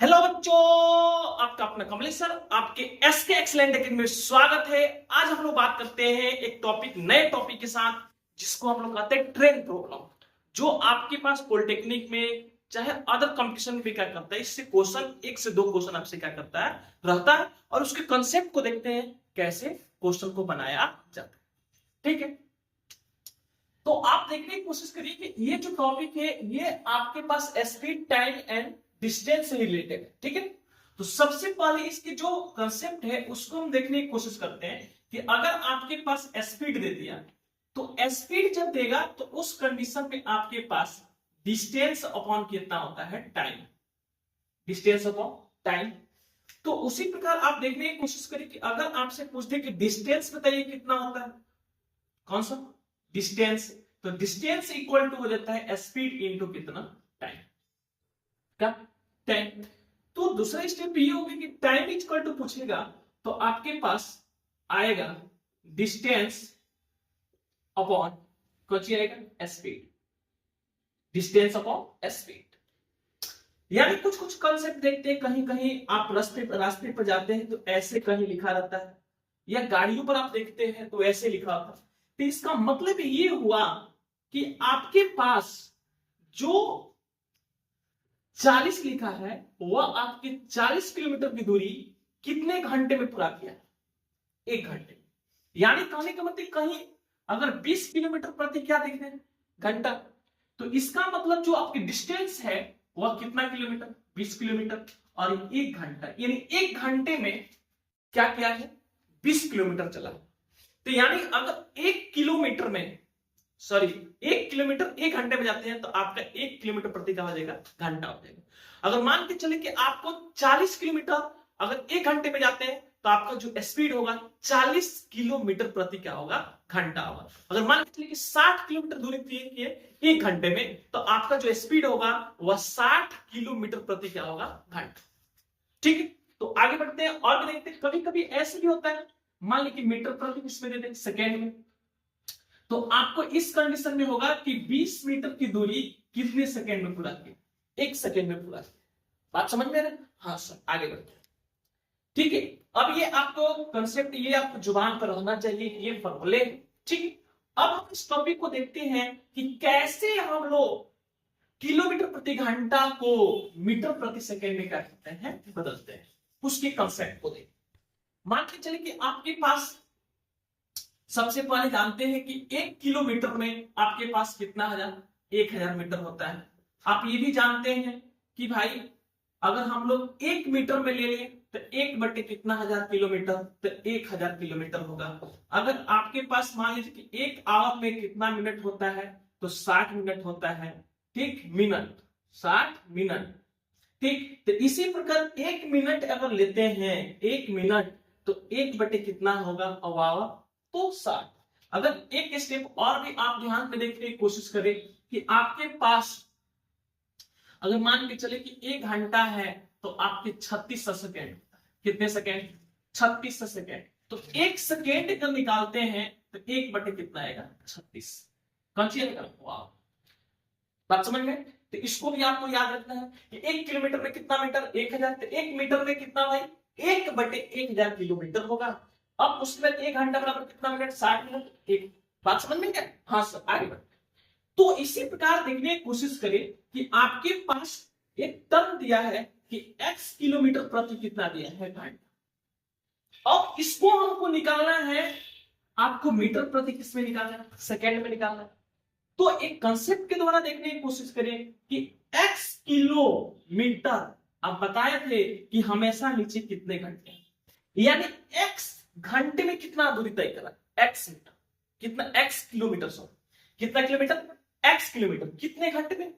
Hello बच्चों, आपका अपना कमलेश सर आपके एसके एक्सीलेंट एकेडमी में स्वागत है। आज हम लोग बात करते हैं एक नए टॉपिक के साथ, जिसको हम लोग कहते हैं ट्रेन प्रॉब्लम। जो आपके पास पॉलिटेक्निक में चाहे अदर कंपटीशन में भी क्या करता है, इससे क्वेश्चन एक से दो क्वेश्चन आपसे क्या करता है रहता है, और उसके कंसेप्ट को देखते हैं कैसे क्वेश्चन को बनाया जाता है। ठीक है, तो आप देखने की कोशिश करिए कि ये जो टॉपिक है ये आपके पास स्पीड, टाइम एंड डिस्टेंस से रिलेटेड है। ठीक है, तो सबसे पहले इसके जो कंसेप्ट है उसको हम देखने की कोशिश करते हैं कि अगर आपके पास स्पीड दे दिया तो स्पीड जब देगा तो उस कंडीशन में आपके पास डिस्टेंस अपॉन कितना होता है, टाइम। Distance upon time. तो उसी प्रकार आप देखने की कोशिश करिए कि अगर आपसे पूछ दे कि डिस्टेंस बताइए कितना होता है, कौन सा डिस्टेंस, तो डिस्टेंस इक्वल टू हो जाता है स्पीड इनटू कितना, टाइम। क्या टाइम। तो दूसरा स्टेप ये होगा कि टाइम इक्वल टू पूछेगा तो आपके पास आएगा डिस्टेंस अपॉन कुछ आएगा स्पीड। डिस्टेंस अपॉन स्पीड, यानी कुछ कुछ कंसेप्ट देखते हैं, कहीं कहीं आप रास्ते पर जाते हैं तो ऐसे कहीं लिखा रहता है, या गाड़ियों पर आप देखते हैं तो ऐसे लिखा होता है। तो इसका मतलब ये हुआ कि आपके पास जो 40 लिखा है वह आपके 40 किलोमीटर की दूरी कितने घंटे में पूरा किया, एक घंटे। यानी कहने का मतलब कहीं अगर 20 किलोमीटर प्रति क्या देखते हैं, घंटा, तो इसका मतलब जो आपकी डिस्टेंस है वह कितना किलोमीटर, 20 किलोमीटर, और एक घंटा यानी एक घंटे में क्या किया है, 20 किलोमीटर चला। तो यानी अगर एक किलोमीटर में एक किलोमीटर एक घंटे में जाते हैं तो आपका एक किलोमीटर प्रति का हो जाएगा, घंटा हो जाएगा। अगर मान के चले कि आपको 40 किलोमीटर अगर एक घंटे में जाते हैं तो आपका जो स्पीड होगा 40 किलोमीटर प्रति क्या होगा, घंटा होगा। अगर मान के चले कि 60 किलोमीटर दूरी तय किए एक घंटे में तो आपका जो स्पीड होगा वह 60 किलोमीटर प्रति क्या होगा, घंटा। ठीक है, तो आगे बढ़ते हैं और भी देखते हैं। कभी कभी ऐसे भी होता है, मान लीजिए मीटर प्रति किसमें देते हैं, सेकेंड में, तो आपको इस कंडीशन में होगा कि 20 मीटर की दूरी कितने सेकेंड में पूरा की, एक सेकेंड में पूरा किया। बात समझ में आ रहा है? हाँ सर, आगे बढ़ते हैं। ठीक है, अब ये आपको कंसेप्ट ये आपको जुबान पर रहना चाहिए, ये फॉर्मूले। ठीक है, अब हम इस टॉपिक को देखते हैं कि कैसे हम लोग किलोमीटर प्रति घंटा को मीटर प्रति सेकेंड में क्या करते हैं, बदलते हैं। उसके कंसेप्ट को देखते, मान के चले कि आपके पास सबसे पहले जानते हैं कि एक किलोमीटर में आपके पास कितना हजार, 1000 मीटर होता है। आप ये भी जानते हैं कि भाई अगर हम लोग एक मीटर में ले लें तो एक बटे कितना हजार किलोमीटर, तो 1000 किलोमीटर होगा। अगर आपके पास मान लीजिए कि एक आवर में कितना मिनट होता है, तो 60 मिनट होता है। ठीक, मिनट 60 मिनट। ठीक, तो इसी प्रकार एक मिनट अगर लेते हैं, एक मिनट, तो एक बटे कितना होगा आवर, तो 60। अगर एक स्टेप और भी आप ध्यान में देखने की कोशिश करें कि आपके पास अगर मान के चले कि एक घंटा है तो आपके 36 सेकेंड, कितने सेकेंड, 36 सेकेंड। तो एक सेकेंड अगर निकालते हैं तो एक बटे कितना आएगा, 36। कौन सी वाह, बात समझ में। तो इसको भी आपको याद रखना है कि एक किलोमीटर में कितना मीटर, 1000, तो एक मीटर में कितना भाई, एक बटे 1000 किलोमीटर होगा। अब उसके बाद एक घंटा बराबर कितना मिनट, 60 मिनट। एक बात समझ में क्या, हाँ सर, आगे बढ़। तो इसी प्रकार देखने की कोशिश करें कि आपके पास एक टर्म दिया है कि x किलोमीटर प्रति कितना दिया है, घंटा। अब इसको हमको निकालना है, आपको मीटर प्रति किसमें निकालना है, सेकेंड में निकालना है। तो एक कंसेप्ट के द्वारा देखने की कोशिश करें कि x किलोमीटर, अब बताए थे कि हमेशा नीचे कितने घंटे, यानी x घंटे में कितना दूरी तय करा, x मीटर, कितना x किलोमीटर, कितना किलोमीटर, x किलोमीटर, कितने घंटे में,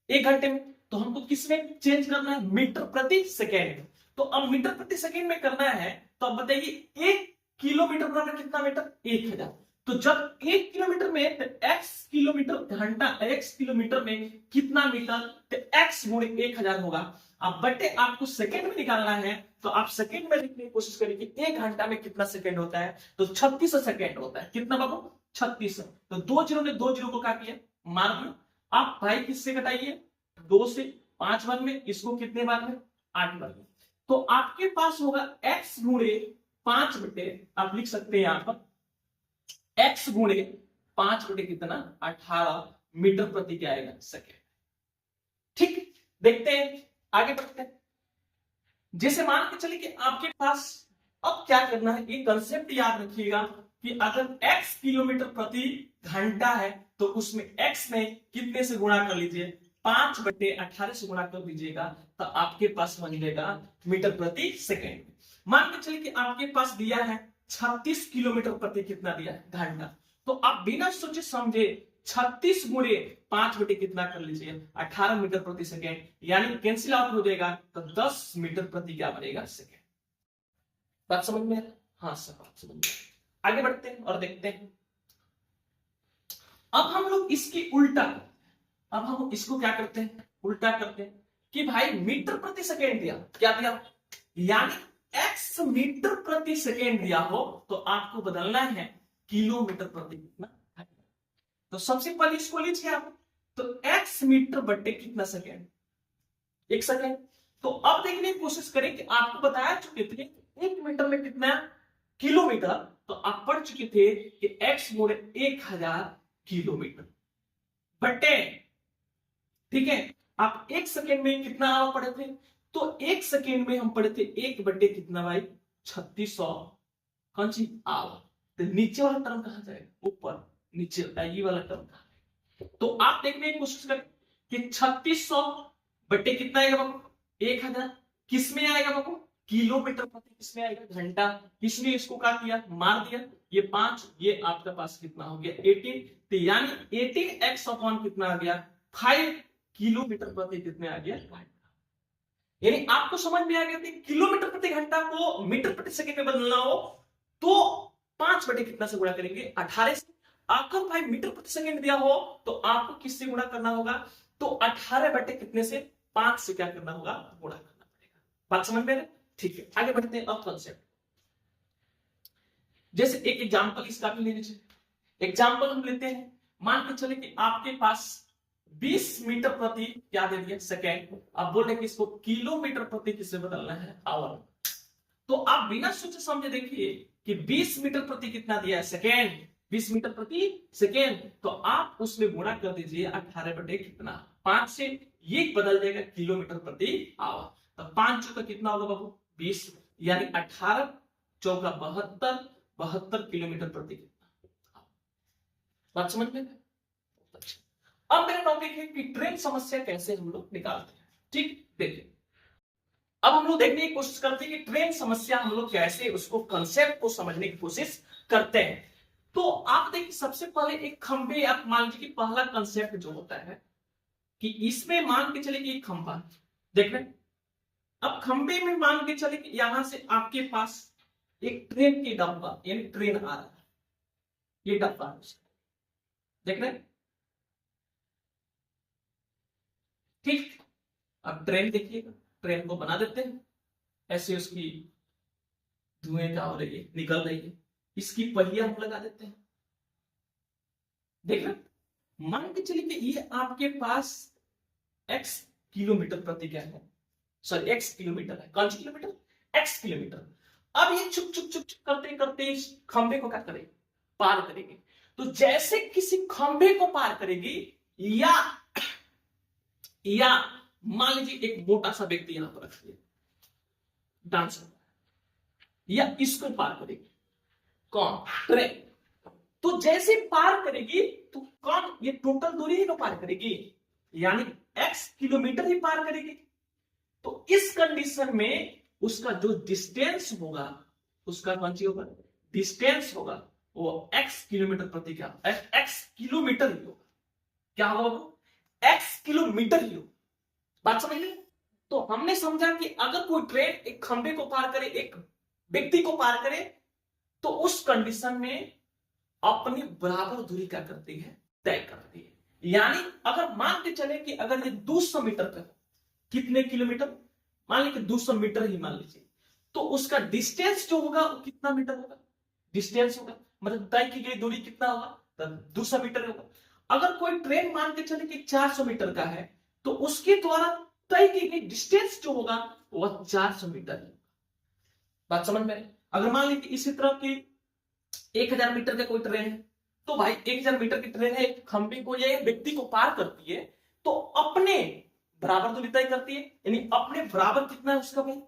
एक घंटे में। तो हमको किसमें चेंज करना है, मीटर प्रति सेकेंड में। तो अब मीटर प्रति सेकेंड में करना है तो अब बताइए एक किलोमीटर बराबर कितना मीटर, 1000। तो जब एक किलोमीटर में तो x किलोमीटर घंटा, x किलोमीटर में कितना मीटर, तो x गुणे 1000 होगा। अब बटे आपको सेकेंड में निकालना है तो आप सेकेंड में लिखने की कोशिश करें कि एक घंटा में कितना सेकेंड होता है, तो 36 सेकेंड होता है। कितना बाबू, 36। तो दो जीरो ने दो जीरो को क्या किया, मार दिया। आप भाई किससे घटाइए, 2 से, 5 वर्ग में, इसको कितने भाग में, 8 वर्ग में। तो आपके पास होगा x गुणे 5 बटे, आप लिख सकते हैं यहां पर x गुणे 5 बटे कितना, 18 मीटर प्रति क्या आएगा, सेकेंड। ठीक, देखते हैं, आगे बढ़ते हैं। जैसे मान के चले कि आपके पास, अब क्या करना है, ये कंसेप्ट याद रखिएगा कि अगर x किलोमीटर प्रति घंटा है तो उसमें x में कितने से गुणा कर लीजिए, 5 बटे 18 से गुणा कर दीजिएगा, तो आपके पास बन जाएगा मीटर प्रति सेकेंड। मान के चलिए कि आपके पास दिया है 36 किलोमीटर प्रति कितना दिया है, घंटा। तो आप बिना सोचे समझे 36 गुणे 5 बटे कितना कर लीजिए, 18 मीटर प्रति सेकेंड, यानी कैंसिल आउट हो जाएगा, तो 10 मीटर प्रति क्या बनेगा, सेकेंड। बात समझ में? हाँ सर, बात समझ में। आगे बढ़ते हैं और देखते हैं। अब हम लोग इसकी उल्टा, अब हम इसको क्या करते हैं, उल्टा करते हैं कि भाई मीटर प्रति सेकेंड दिया, क्या दिया, यानी x मीटर प्रति सेकेंड दिया हो तो आपको बदलना है किलोमीटर प्रति कितना। तो सबसे पहले इसको लीजिए आप, तो x मीटर बटे कितना सेकेंड, 1 सेकेंड। तो अब देखने की कोशिश करें कि आपको बताया चुके थे 1 मीटर में कितना किलोमीटर, तो आप पढ़ चुके थे कि x गुणे 1000 किलोमीटर बटे, ठीक है। आप 1 सेकेंड में कितना आवा पढ़े थे, तो 1 सेकेंड में हम पढ़े थे 1 बटे कितना भाई, 3600 कौन सी आवा। तो नीचे वाला टर्म कहां जाएगा, ऊपर, नीचे ये वाला टर्म कहां। तो आप देखने की कोशिश करें कि 3600 बटे कितना आएगा बाबू, 1000, किस में आएगा बाबू, किलोमीटर प्रति किसमें आएगा, घंटा। किसने इसको क्या किया, मार दिया, ये 5, ये आपका पास कितना हो गया 18, तो यानी 18x अपॉन कितना आ गया 5 किलोमीटर प्रति कितने आ गया, यानी आपको समझ में आ गया कि किलोमीटर प्रति घंटा को मीटर प्रति सेकंड में बदलना हो तो 5 बटे कितना से गुणा करेंगे, 18 से। अगर भाई मीटर प्रति सेकंड दिया हो तो आपको किससे गुणा करना होगा, तो 18 बटे कितने से, 5 से क्या करना होगा, गुणा करना पड़ेगा। बात समझ में? ठीक है, आगे बढ़ते हैं। अब कॉन्सेप्ट, जैसे एक एग्जांपल इसका भी ले लीजिए। एग्जांपल हम लेते हैं, मान के चले कि आपके पास 20 मीटर प्रति क्या दे दिया, सेकेंड। अब बोल रहे कि इसको किलोमीटर प्रति किससे बदलना है, आवर। तो आप बिना सोचे समझे देखिए कि 20 मीटर प्रति कितना दिया है, सेकेंड, 20 मीटर प्रति सेकेंड। तो आप उसमें गुणा कर दीजिए 18 बटे कितना, 5 से, ये बदल जाएगा किलोमीटर प्रति आवर। तो 5 चौका कितना होगा बाबू, 20, यानी 18 चौका 72, 72 किलोमीटर प्रति कितना। बात समझ में? अब मेरा टॉपिक है कि ट्रेन समस्या कैसे हम लोग निकालते हैं। ठीक, देखिए अब हम लोग देखने की कोशिश करते हैं कि ट्रेन समस्या हम लोग कैसे उसको कंसेप्ट को समझने की कोशिश करते हैं। तो आप देखिए सबसे पहले एक खंबे, आप मान लीजिए कि पहला कंसेप्ट जो होता है कि इसमें मान के चले कि एक खंबा देख रहे, अब खंबे में मान के चले कि यहां से आपके पास एक ट्रेन की डब्बा, यानी ट्रेन आ रहा है, ये डब्बा देख रहे, ठीक। अब ट्रेन देखिएगा, ट्रेन को बना देते हैं ऐसे, उसकी धुएं क्या हो रही है, निकल रही है, इसकी पहिया हम लगा देते हैं, देख रहे। मान के चलिए कि ये आपके पास x किलोमीटर प्रति क्या है, सॉरी x किलोमीटर है, कौन सी किलोमीटर, x किलोमीटर। अब ये चुप चुप चुप चुप करते करते इस खंबे को क्या करेगी, पार करेगी। तो जैसे किसी खंबे को पार करेगी, या मान लीजिए एक मोटा सा व्यक्ति यहां पर रख दिया, डांसर, या इसको पार करेगी कौन, ट्रेन। तो जैसे पार करेगी तो कौन, ये टोटल दूरी ही तो पार करेगी, यानी x किलोमीटर ही पार करेगी। तो इस कंडीशन में उसका जो डिस्टेंस होगा, उसका कौन सी होगा, डिस्टेंस होगा, वो x किलोमीटर प्रति क्या, x किलोमीटर ही होगा, क्या होगा, x किलोमीटर ही होगा। बात समझ ली? तो हमने समझा कि अगर कोई ट्रेन एक खंबे को पार करे, एक व्यक्ति को पार करे, तो उस कंडीशन में अपनी बराबर दूरी क्या करती है, तय करती है। यानी अगर मान के चले कि अगर ये 200 मीटर का, कितने किलोमीटर, मान लीजिए 200 मीटर ही मान लीजिए, तो उसका डिस्टेंस जो होगा वो कितना मीटर होगा, डिस्टेंस होगा, मतलब तय की गई दूरी कितना होगा, तो 200 मीटर होगा। अगर कोई ट्रेन मान के चले कि 400 मीटर का है, तो उसके द्वारा तय की गई डिस्टेंस जो होगा वह 400 मीटर है। बात समझ में? अगर मान लीजिए इसी तरह की 1000 मीटर का कोई ट्रेन है, तो भाई 1000 मीटर की ट्रेन है, खंबे को या व्यक्ति को पार करती है, तो अपने बराबर दूरी तय करती है, यानी अपने बराबर कितना है उसका भाई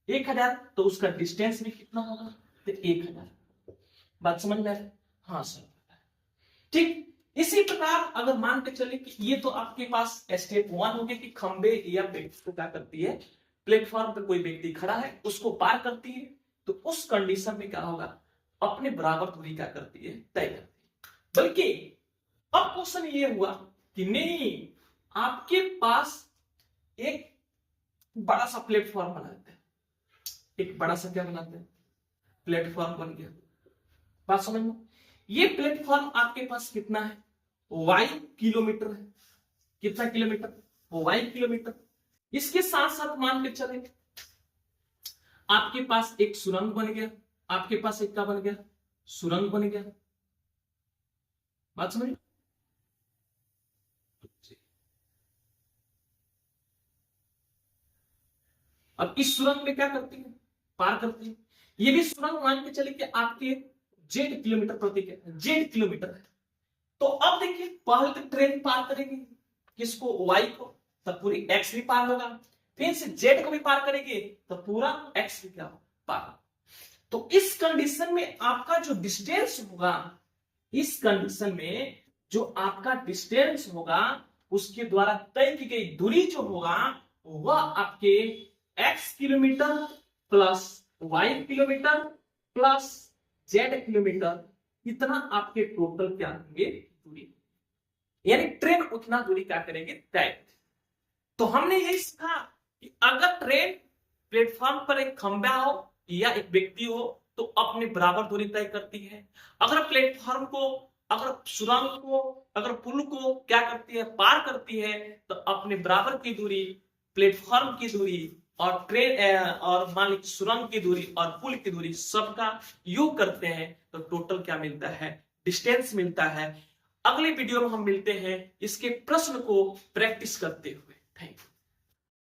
1000, तो उसका डिस्टेंस भी कितना होगा, तो 1000। बात समझ में आ रहा है? हाँ सर। ठीक इसी प्रकार अगर मान के चले कि ये तो आपके पास स्टेप 1 हो गया कि खंबे या व्यक्ति को क्या करती है, प्लेटफॉर्म पे कोई व्यक्ति खड़ा है उसको पार करती है, तो उस कंडीशन में क्या होगा, अपने बराबर दूरी क्या करती है, तय करती है। बल्कि अब क्वेश्चन ये हुआ कि नहीं, आपके पास एक बड़ा सा प्लेटफॉर्म बनाते हैं, एक बड़ा सा क्या बनाते हैं, प्लेटफॉर्म बन गया। बात समझ में? ये प्लेटफॉर्म आपके पास कितना है, y किलोमीटर है। कितना किलोमीटर, y किलोमीटर। इसके साथ साथ मान के चले आपके पास एक सुरंग बन गया, आपके पास एक क्या बन गया, सुरंग बन गया। बात समझ? अब इस सुरंग में क्या करती है, पार करती है। ये भी सुरंग मान के चले कि आपके जेड किलोमीटर प्रति जेड किलोमीटर है। तो अब देखिए पहले तो ट्रेन पार करेगी किसको, वाई को, तब पूरी एक्स भी पार होगा, फिर से जेड को भी पार करेगी तो पूरा एक्स भी क्या पार। तो इस कंडीशन में आपका जो डिस्टेंस होगा, इस कंडीशन में जो आपका डिस्टेंस होगा उसके द्वारा तय की गई दूरी जो होगा वह आपके x kilometre plus y kilometre plus z kilometre, इतना आपके टोटल क्या होंगे दूरी, यानी ट्रेन उतना दूरी क्या करेंगे, तय। तो हमने यही सीखा कि अगर ट्रेन प्लेटफॉर्म पर एक खंबा हो या एक व्यक्ति हो तो अपने बराबर दूरी तय करती है। अगर प्लेटफॉर्म को, अगर सुरंग को, अगर पुल को क्या करती है, पार करती है, तो अपने बराबर की दूरी, प्लेटफॉर्म की दूरी और ट्रेन और मान लीजिए सुरंग की दूरी और पुल की दूरी सबका योग करते हैं तो टोटल क्या मिलता है, डिस्टेंस मिलता है। अगले वीडियो में हम मिलते हैं इसके प्रश्न को प्रैक्टिस करते हुए। Thank you.